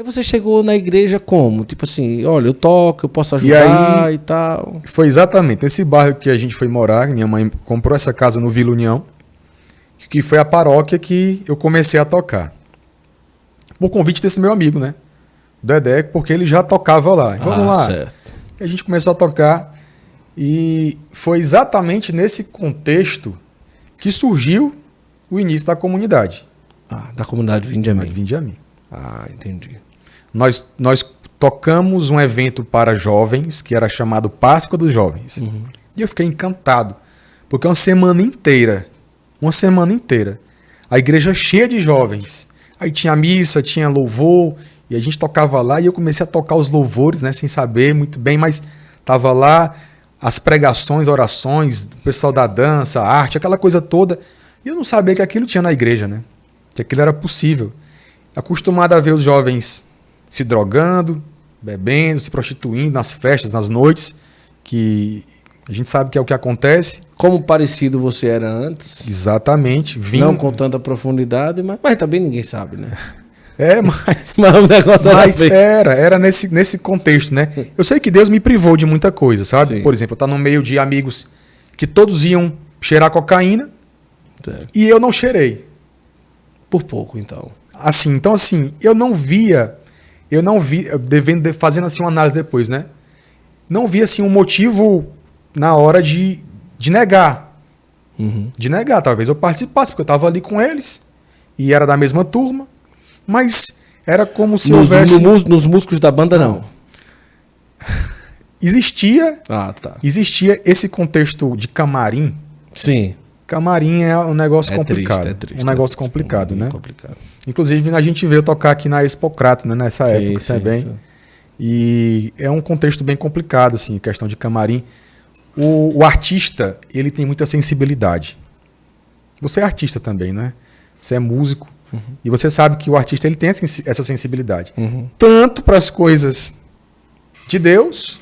Aí você chegou na igreja como? Tipo assim, olha, eu toco, eu posso ajudar e tal. Foi exatamente nesse bairro que a gente foi morar. Minha mãe comprou essa casa no Vila União, que foi a paróquia que eu comecei a tocar. Por convite desse meu amigo, né? Dedé, porque ele já tocava lá. Vamos lá. Certo. E a gente começou a tocar e foi exatamente nesse contexto que surgiu o início da comunidade. Da comunidade Vinde a Mim. Vinde a Mim. Entendi. Nós tocamos um evento para jovens que era chamado Páscoa dos Jovens. Uhum. E eu fiquei encantado, porque uma semana inteira, a igreja cheia de jovens. Aí tinha missa, tinha louvor, e a gente tocava lá e eu comecei a tocar os louvores, né, sem saber muito bem, mas estava lá as pregações, orações, o pessoal da dança, a arte, aquela coisa toda. E eu não sabia que aquilo tinha na igreja, né? Que aquilo era possível. Acostumado a ver os jovens se drogando, bebendo, se prostituindo nas festas, nas noites, que a gente sabe que é o que acontece. Como parecido você era antes. Exatamente. Não com tanta profundidade, mas também ninguém sabe, né? Mas o negócio era nesse contexto, né? Eu sei que Deus me privou de muita coisa, sabe? Sim. Por exemplo, eu estar no meio de amigos que todos iam cheirar cocaína, certo, e eu não cheirei. Por pouco, então. Então, eu não via, fazendo assim uma análise depois, né? Não via assim um motivo na hora de negar. Uhum. De negar, talvez eu participasse, porque eu estava ali com eles e era da mesma turma, mas era como se houvesse... Nos músicos da banda, não. Existia esse contexto de camarim. Sim. Camarim é um negócio complicado. É triste, um negócio complicado, né? Complicado. Inclusive, a gente veio tocar aqui na Expocrato, né? Nessa época também. Sim. E é um contexto bem complicado, assim, questão de camarim. O artista, ele tem muita sensibilidade. Você é artista também, né? Você é músico. Uhum. E você sabe que o artista ele tem essa sensibilidade. Uhum. Tanto para as coisas de Deus,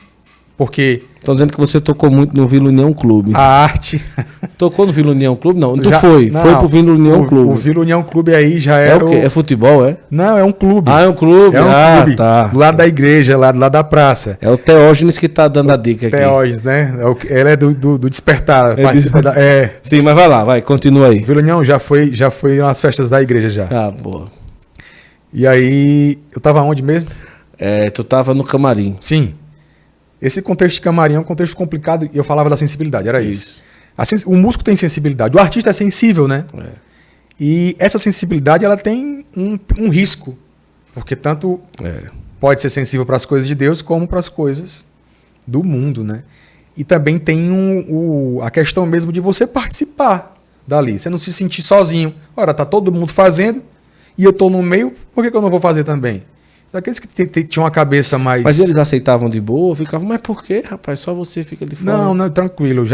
porque... Estão dizendo que você tocou muito no Vila União Clube. A arte... Tocou no Vila União Clube? Não. Não, foi pro Vila União Clube. O Vila União Clube aí já era... É o quê? É futebol, é? Não, é um clube. É um clube? É um clube. Tá. Do lado da igreja, lá do lado da praça. É o Teógenes que tá dando a dica aqui. Teógenes, né? Ele é do Despertar. Sim, mas vai, continua aí. O Vila União já foi nas festas da igreja já. Boa. E aí, eu tava onde mesmo? Tu tava no camarim. Sim. Esse contexto de camarim é um contexto complicado e eu falava da sensibilidade, era isso. O músico tem sensibilidade, o artista é sensível, né? E essa sensibilidade ela tem um risco, porque tanto pode ser sensível para as coisas de Deus como para as coisas do mundo, né? E também tem a questão mesmo de você participar dali, você não se sentir sozinho. Ora, tá todo mundo fazendo e eu tô no meio, por que eu não vou fazer também? Daqueles que tinham a cabeça mais... Mas eles aceitavam de boa? Ficavam, mas por quê, rapaz? Só você fica de fora? Não, tranquilo.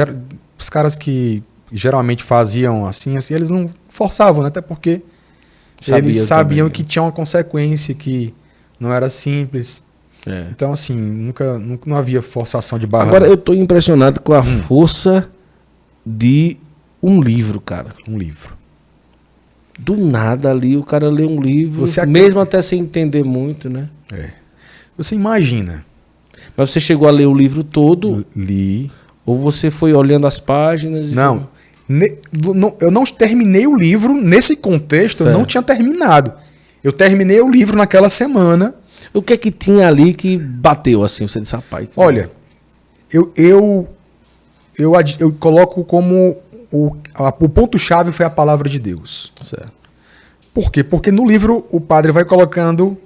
Os caras que geralmente faziam assim, eles não forçavam, né? Até porque eles sabiam que tinha uma consequência, que não era simples. Então, assim, nunca não havia forçação de barra. Agora, eu estou impressionado com a força de um livro, cara. Um livro. Do nada ali, o cara lê um livro, mesmo até sem entender muito, né? Você imagina. Mas você chegou a ler o livro todo? Li. Ou você foi olhando as páginas? Não. Eu não terminei o livro, nesse contexto, eu não tinha terminado. Eu terminei o livro naquela semana. O que é que tinha ali que bateu assim? Você disse, rapaz... Olha, eu coloco como... O ponto-chave foi a palavra de Deus. Certo. Por quê? Porque no livro o padre vai colocando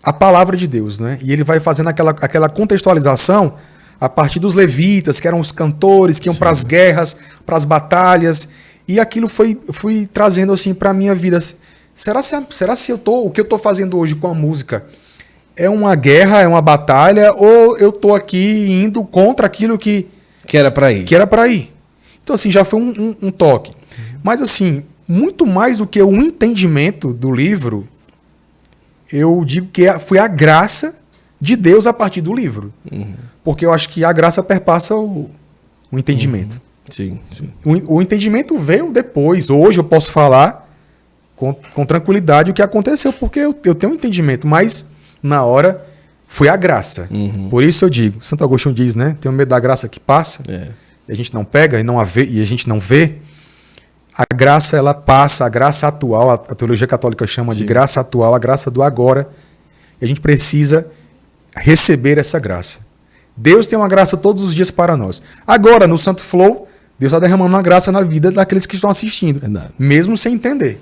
a palavra de Deus, né? E ele vai fazendo aquela contextualização a partir dos levitas, que eram os cantores, que iam para as guerras, para as batalhas. E aquilo fui trazendo assim para a minha vida. Será se o que eu estou fazendo hoje com a música é uma guerra, é uma batalha, ou eu estou aqui indo contra aquilo que era para ir? Que era para ir. Então, assim, já foi um toque. Mas, assim, muito mais do que o entendimento do livro, eu digo que foi a graça de Deus a partir do livro. Uhum. Porque eu acho que a graça perpassa o entendimento. Sim. O entendimento veio depois. Hoje eu posso falar com tranquilidade o que aconteceu, porque eu tenho um entendimento, mas na hora foi a graça. Por isso eu digo, Santo Agostinho diz, né? Tenho medo da graça que passa, e a gente não pega e a gente não vê. A graça, ela passa, a graça atual, a teologia católica chama de graça atual, a graça do agora, e a gente precisa receber essa graça. Deus tem uma graça todos os dias para nós. Agora, no Santo Flow, Deus está derramando uma graça na vida daqueles que estão assistindo, mesmo sem entender.